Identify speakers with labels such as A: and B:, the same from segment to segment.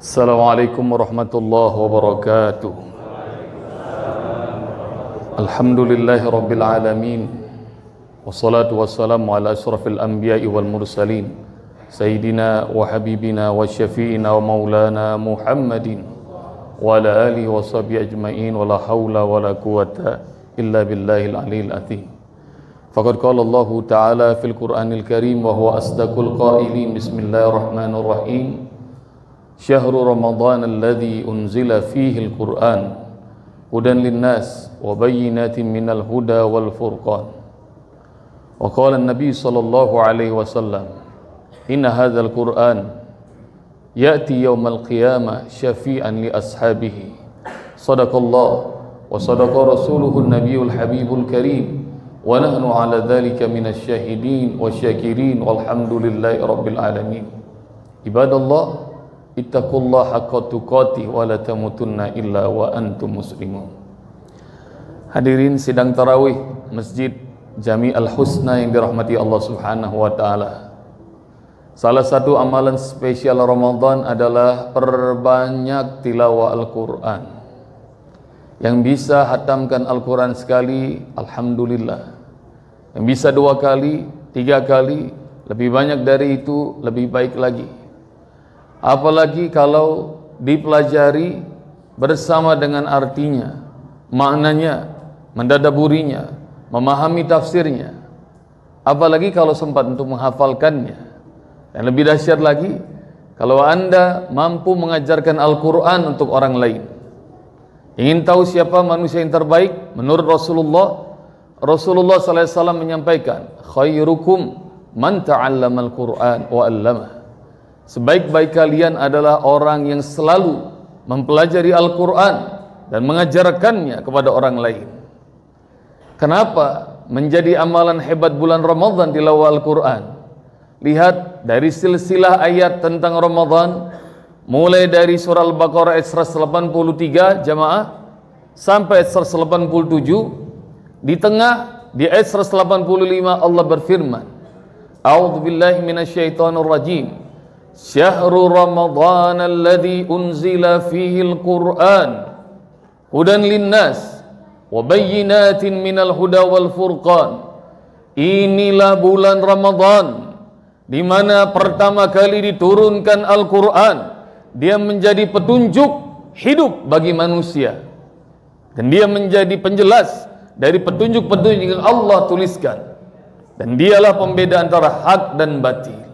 A: Assalamualaikum warahmatullahi wabarakatuh. Alhamdulillahi rabbil alamin. Wassalatu wassalamu ala asrafil anbiya'i wal mursalin Sayyidina wa habibina wa syafi'ina wa maulana Muhammadin wa ala alihi wa sahbihi ajma'in wa la hawla wa la quwata illa billahil aliyil azim. Faqad qala Allah ta'ala fil Qur'anil Karim wa huwa asdaqul qailin. Bismillahirrahmanirrahim. Syahrul Ramadan alladzi unzila fihi al-Qur'an hudan lin-nas wa bayyinatin minal huda wal furqan. Wa qala an-nabi sallallahu alaihi wasallam, inna hadzal Qur'an ya'ti yaumal qiyamah syafi'an li ashabihi. Sadaqallah wa sadaqa rasuluhu an-nabiyul habibul karim wa nahnu ala dzalika minasy syahidin wasyakirin walhamdulillahi rabbil alamin. Ibadallah, ittaqullaha haqqa tuqatih wa la tamutunna illa wa antum muslimun. Hadirin sidang tarawih Masjid Jami Al-Husna yang dirahmati Allah Subhanahu wa taala. Salah satu amalan spesial Ramadan adalah perbanyak tilawah Al-Qur'an. Yang bisa hatamkan Al-Qur'an sekali, alhamdulillah. Yang bisa 2 kali, 3 kali, lebih banyak dari itu lebih baik lagi. Apalagi kalau dipelajari bersama dengan artinya, maknanya, mendadaburinya, memahami tafsirnya. Apalagi kalau sempat untuk menghafalkannya. Dan lebih dahsyat lagi, kalau Anda mampu mengajarkan Al-Quran untuk orang lain. Ingin tahu siapa manusia yang terbaik? Menurut Rasulullah SAW menyampaikan, khairukum man ta'allama al-Quran wa 'allamah. Sebaik-baik kalian adalah orang yang selalu mempelajari Al-Quran dan mengajarkannya kepada orang lain. Kenapa menjadi amalan hebat bulan Ramadan tilawah Al-Quran? Lihat dari silsilah ayat tentang Ramadan, mulai dari surah Al-Baqarah ayat 183 jamaah sampai ayat 187. Di tengah di ayat 185 Allah berfirman, A'udzubillahi minasyaitonir rajim. Syahrul Ramadan alladzi unzila fihi al-Qur'an hudan linnas wa bayyinatin minal huda wal furqan. Inilah bulan Ramadan di mana pertama kali diturunkan Al-Qur'an. Dia menjadi petunjuk hidup bagi manusia dan dia menjadi penjelas dari petunjuk-petunjuk yang Allah tuliskan, dan dialah pembeda antara hak dan batil.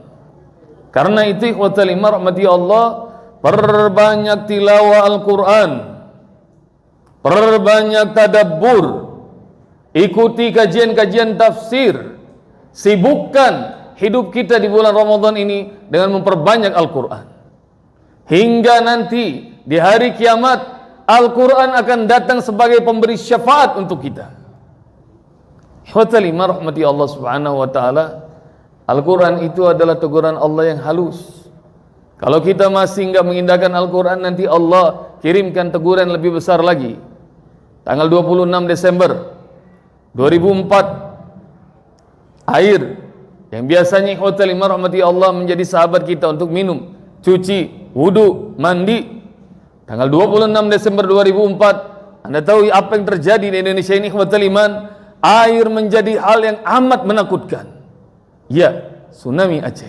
A: Karena itu ikhwatal iman rahmati Allah, perbanyak tilawah Al-Quran, perbanyak tadabbur, ikuti kajian-kajian tafsir, sibukkan hidup kita di bulan Ramadan ini dengan memperbanyak Al-Quran. Hingga nanti di hari kiamat, Al-Quran akan datang sebagai pemberi syafaat untuk kita. Ikhwatal iman rahmati Allah subhanahu wa ta'ala, Al-Quran itu adalah teguran Allah yang halus. Kalau kita masih enggak mengindahkan Al-Quran, nanti Allah kirimkan teguran lebih besar lagi. Tanggal 26 Desember 2004, air yang biasanya ikhwatal iman rahmati Allah menjadi sahabat kita untuk minum, cuci, wudu, mandi. Tanggal 26 Desember 2004, Anda tahu apa yang terjadi di Indonesia ini ikhwatal iman? Air menjadi hal yang amat menakutkan. Ya, tsunami Aceh.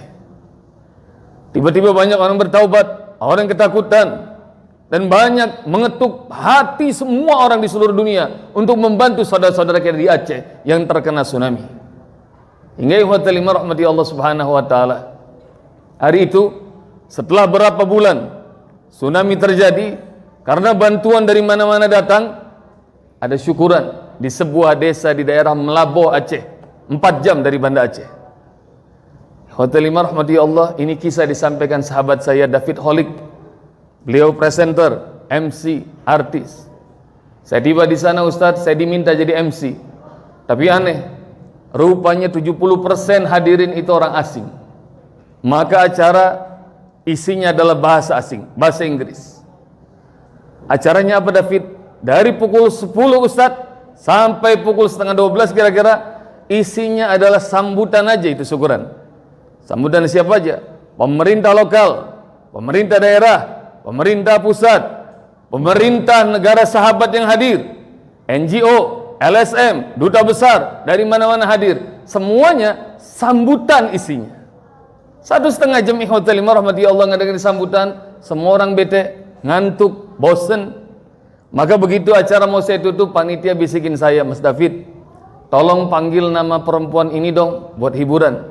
A: Tiba-tiba banyak orang bertaubat, orang ketakutan, dan banyak mengetuk hati semua orang di seluruh dunia untuk membantu saudara-saudara kita di Aceh yang terkena tsunami. Hingga ikhwatal iman rahmati Allah subhanahu wa ta'ala, hari itu setelah berapa bulan tsunami terjadi, karena bantuan dari mana-mana datang, ada syukuran di sebuah desa di daerah Melaboh Aceh, 4 jam dari Banda Aceh. Hotel Imam rahmati Allah, ini kisah disampaikan sahabat saya David Holik. Beliau presenter, MC, artis. Saya tiba di sana Ustadz, saya diminta jadi MC. Tapi aneh, rupanya 70% hadirin itu orang asing. Maka acara isinya adalah bahasa asing, bahasa Inggris. Acaranya apa David? Dari pukul 10 Ustadz sampai pukul setengah 12 kira-kira, isinya adalah sambutan aja itu syukuran. Sambutan siapa aja? Pemerintah lokal, pemerintah daerah, pemerintah pusat, pemerintah negara sahabat yang hadir, NGO, LSM, duta besar dari mana-mana hadir, semuanya sambutan isinya. 1,5 jam ikhwatal iman rahmati Allah ngadakan sambutan, semua orang bete, ngantuk, bosen. Maka begitu acara mau saya tutup, panitia bisikin saya, Mas David, tolong panggil nama perempuan ini dong buat hiburan.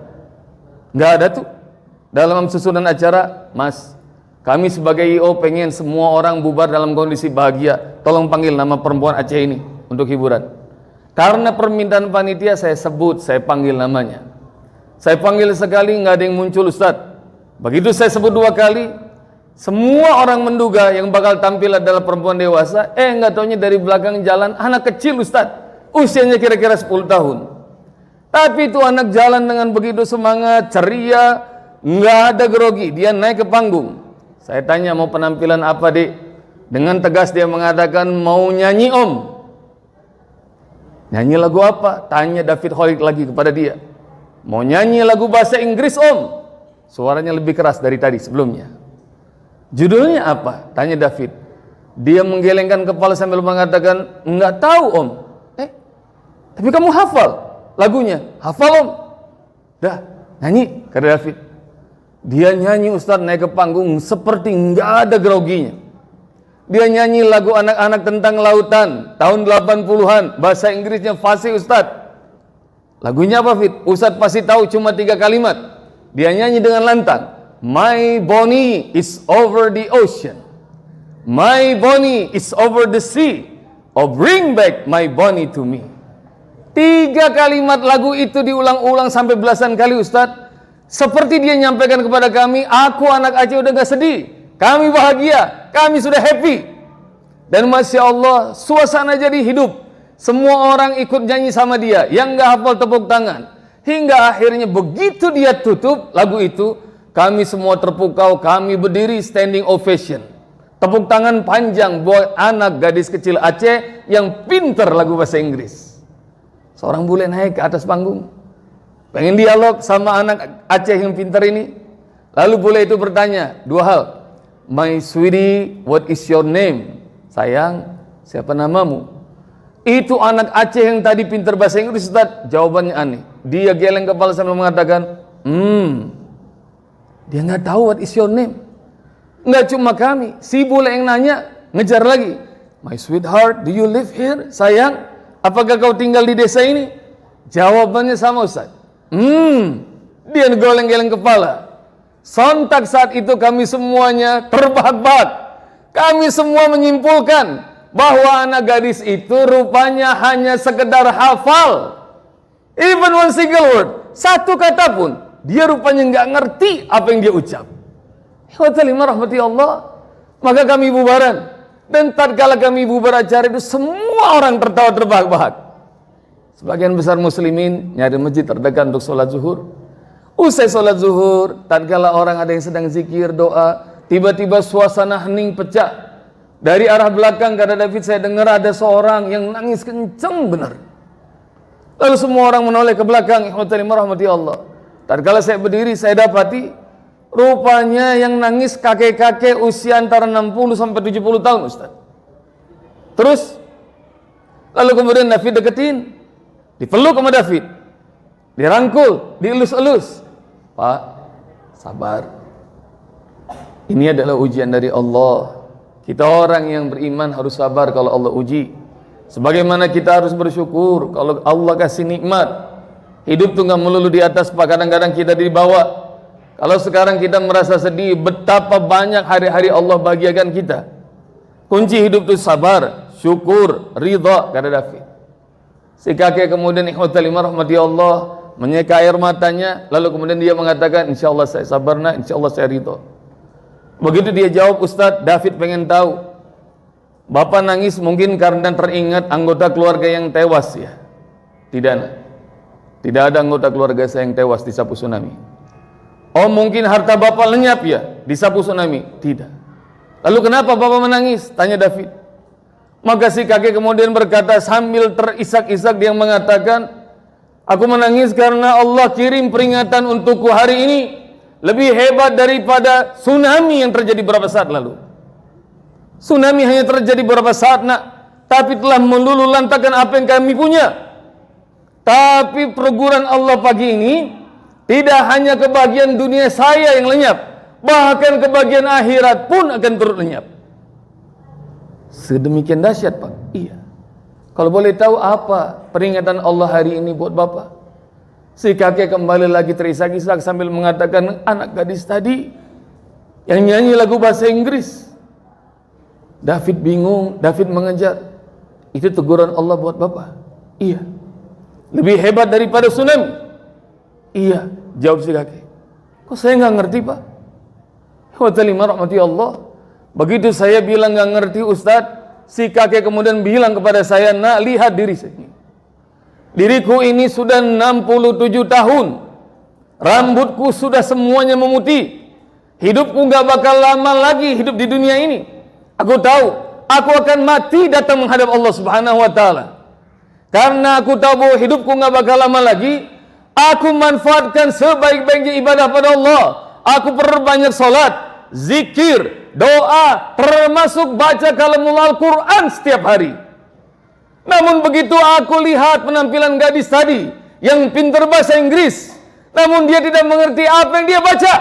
A: Nggak ada tuh dalam susunan acara. Mas, kami sebagai IO pengen semua orang bubar dalam kondisi bahagia, tolong panggil nama perempuan Aceh ini untuk hiburan. Karena permintaan panitia saya sebut, saya panggil namanya. Saya panggil sekali nggak ada yang muncul Ustadz. Begitu saya sebut 2 kali, semua orang menduga yang bakal tampil adalah perempuan dewasa. Nggak taunya dari belakang jalan anak kecil Ustadz, usianya kira-kira 10 tahun. Tapi itu anak jalan dengan begitu semangat, ceria, nggak ada grogi. Dia naik ke panggung. Saya tanya, mau penampilan apa Dek? Dengan tegas dia mengatakan, mau nyanyi Om. Nyanyi lagu apa? Tanya David Khalid lagi kepada dia. Mau nyanyi lagu bahasa Inggris Om. Suaranya lebih keras dari tadi sebelumnya. Judulnya apa? Tanya David. Dia menggelengkan kepala sambil mengatakan, nggak tahu Om. Tapi kamu hafal lagunya? Hafal Om. Dah, nyanyi, kata David. Dia nyanyi Ustadz, naik ke panggung seperti nggak ada groginya. Dia nyanyi lagu anak-anak tentang lautan tahun 80-an, bahasa Inggrisnya fasih Ustadz. Lagunya apa Fit? Ustadz pasti tahu, cuma 3 kalimat. Dia nyanyi dengan lantang. My Bonnie is over the ocean, my Bonnie is over the sea, oh bring back my Bonnie to me. 3 kalimat lagu itu diulang-ulang sampai belasan kali Ustadz. Seperti dia nyampaikan kepada kami, aku anak Aceh udah gak sedih, kami bahagia, kami sudah happy. Dan Masya Allah, suasana jadi hidup. Semua orang ikut nyanyi sama dia, yang gak hafal tepuk tangan. Hingga akhirnya begitu dia tutup lagu itu, kami semua terpukau, kami berdiri standing ovation. Tepuk tangan panjang buat anak gadis kecil Aceh yang pinter lagu bahasa Inggris. Seorang bule naik ke atas panggung, pengen dialog sama anak Aceh yang pintar ini. Lalu bule itu bertanya 2 hal. My sweetie, what is your name? Sayang, siapa namamu? Itu anak Aceh yang tadi pintar bahasa Inggris Ustaz, jawabannya aneh. Dia geleng kepala sambil mengatakan, dia nggak tahu what is your name. Nggak cuma kami, si bule yang nanya ngejar lagi. My sweetheart, do you live here? Sayang, apakah kau tinggal di desa ini? Jawabannya sama Ustaz. Dia goleng-geleng kepala. Sontak saat itu kami semuanya terbahak-bahak. Kami semua menyimpulkan bahwa anak gadis itu rupanya hanya sekedar hafal. Even one single word, 1 kata pun, dia rupanya nggak ngerti apa yang dia ucap. Ikhwatalima rahmati Allah. Maka kami bubaran. Dan tatkala kami bubar acara itu, semua orang tertawa terbahak-bahak. Sebagian besar muslimin nyari masjid terdekat untuk sholat zuhur. Usai sholat zuhur, tatkala orang ada yang sedang zikir, doa, tiba-tiba suasana hening pecah. Dari arah belakang, kata David, saya dengar ada seorang yang nangis kenceng benar. Lalu semua orang menoleh ke belakang. Ikhwatalima rahmati Allah. Tatkala saya berdiri, saya dapati rupanya yang nangis kakek-kakek usia antara 60 sampai 70 tahun Ustaz. Terus lalu kemudian David deketin, dipeluk sama David, dirangkul, dielus-elus. Pak, sabar. Ini adalah ujian dari Allah. Kita orang yang beriman harus sabar kalau Allah uji. Sebagaimana kita harus bersyukur kalau Allah kasih nikmat. Hidup tuh gak melulu di atas, Pak. Kadang-kadang kita di bawah. Kalau sekarang kita merasa sedih, betapa banyak hari-hari Allah bahagiakan kita. Kunci hidup itu sabar, syukur, ridha, kata David. Si kakek kemudian ikhwatalima rahmati Allah menyeka air matanya, lalu kemudian dia mengatakan, insya Allah saya sabar nak, insya Allah saya ridha. Begitu dia jawab, Ustadz, David pengen tahu, Bapak nangis mungkin karena teringat anggota keluarga yang tewas ya? Tidak nak. Tidak ada anggota keluarga saya yang tewas disapu tsunami. Oh mungkin harta Bapak lenyap ya disapu tsunami? Tidak. Lalu kenapa Bapak menangis? Tanya David. Maka si kakek kemudian berkata sambil terisak-isak dia mengatakan, aku menangis karena Allah kirim peringatan untukku hari ini lebih hebat daripada tsunami yang terjadi beberapa saat lalu. Tsunami hanya terjadi beberapa saat nak, tapi telah meluluhlantakkan apa yang kami punya. Tapi perguruan Allah pagi ini tidak hanya kebahagiaan dunia saya yang lenyap, bahkan kebahagiaan akhirat pun akan turut lenyap. Sedemikian dahsyat, Pak. Iya. Kalau boleh tahu apa peringatan Allah hari ini buat Bapak? Si kakek kembali lagi terisak-isak sambil mengatakan, anak gadis tadi yang nyanyi lagu bahasa Inggris. David bingung, David mengejar. Itu teguran Allah buat Bapak. Iya. Lebih hebat daripada tsunami. Iya, jawab si kakek. Kok saya nggak ngerti, Pak? Wa ta'ala rahmati Allah. Begitu saya bilang nggak ngerti, Ustadz, si kakek kemudian bilang kepada saya, nak, lihat diri saya. Diriku ini sudah 67 tahun. Rambutku sudah semuanya memutih. Hidupku nggak bakal lama lagi hidup di dunia ini. Aku tahu, aku akan mati datang menghadap Allah Subhanahu wa Ta'ala. Karena aku tahu bahwa hidupku nggak bakal lama lagi, aku manfaatkan sebaik-baiknya ibadah pada Allah. Aku perbanyak salat, zikir, doa, termasuk baca kalamul Al-Quran setiap hari. Namun begitu aku lihat penampilan gadis tadi yang pintar bahasa Inggris, namun dia tidak mengerti apa yang dia baca.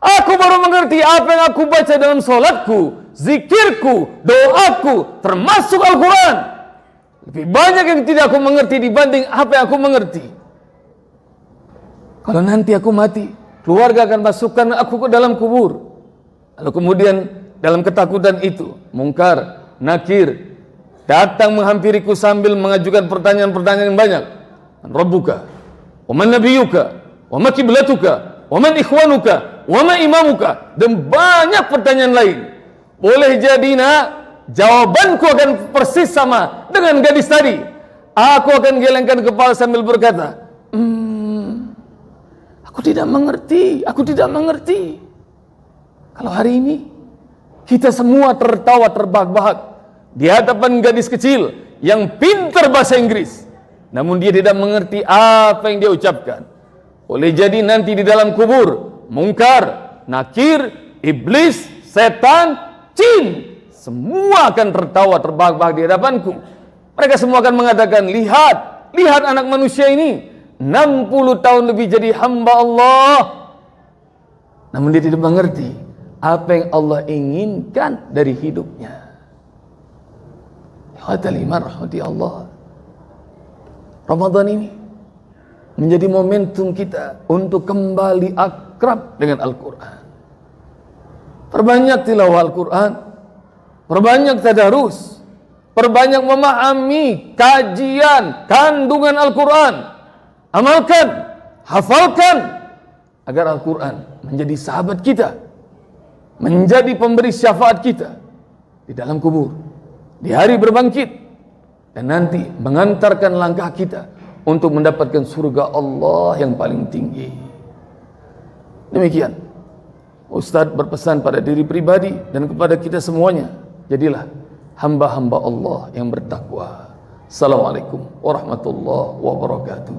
A: Aku baru mengerti apa yang aku baca dalam salatku, zikirku, doaku, termasuk Al-Quran. Lebih banyak yang tidak aku mengerti dibanding apa yang aku mengerti. Kalau nanti aku mati, keluarga akan masukkan aku ke dalam kubur. Lalu kemudian dalam ketakutan itu, Mungkar, Nakir datang menghampiriku sambil mengajukan pertanyaan-pertanyaan yang banyak. Man rabbuka, wa man nabiyuka, wa ma kiblatuka, wa man ikhwanuka, wa ma imamuka, dan banyak pertanyaan lain. Boleh jadi nak, jawabanku akan persis sama dengan gadis tadi. Aku akan gelengkan kepala sambil berkata, aku tidak mengerti, aku tidak mengerti. Kalau hari ini kita semua tertawa terbahak-bahak di hadapan gadis kecil yang pintar bahasa Inggris, namun dia tidak mengerti apa yang dia ucapkan. Boleh jadi nanti di dalam kubur, Mungkar, Nakir, iblis, setan, jin, semua akan tertawa terbahak-bahak di hadapanku. Mereka semua akan mengatakan, lihat, lihat anak manusia ini 60 tahun lebih jadi hamba Allah, namun dia tidak mengerti apa yang Allah inginkan dari hidupnya. Ya rahmati Allah. Ramadan ini menjadi momentum kita untuk kembali akrab dengan Al-Quran. Perbanyak tilawah Al-Quran, perbanyak tadarus, perbanyak memahami kajian kandungan Al-Quran. Amalkan, hafalkan, agar Al-Quran menjadi sahabat kita, menjadi pemberi syafaat kita di dalam kubur, di hari berbangkit, dan nanti mengantarkan langkah kita untuk mendapatkan surga Allah yang paling tinggi. Demikian Ustadz berpesan pada diri pribadi dan kepada kita semuanya, jadilah hamba-hamba Allah yang bertakwa. Assalamualaikum warahmatullahi wabarakatuh.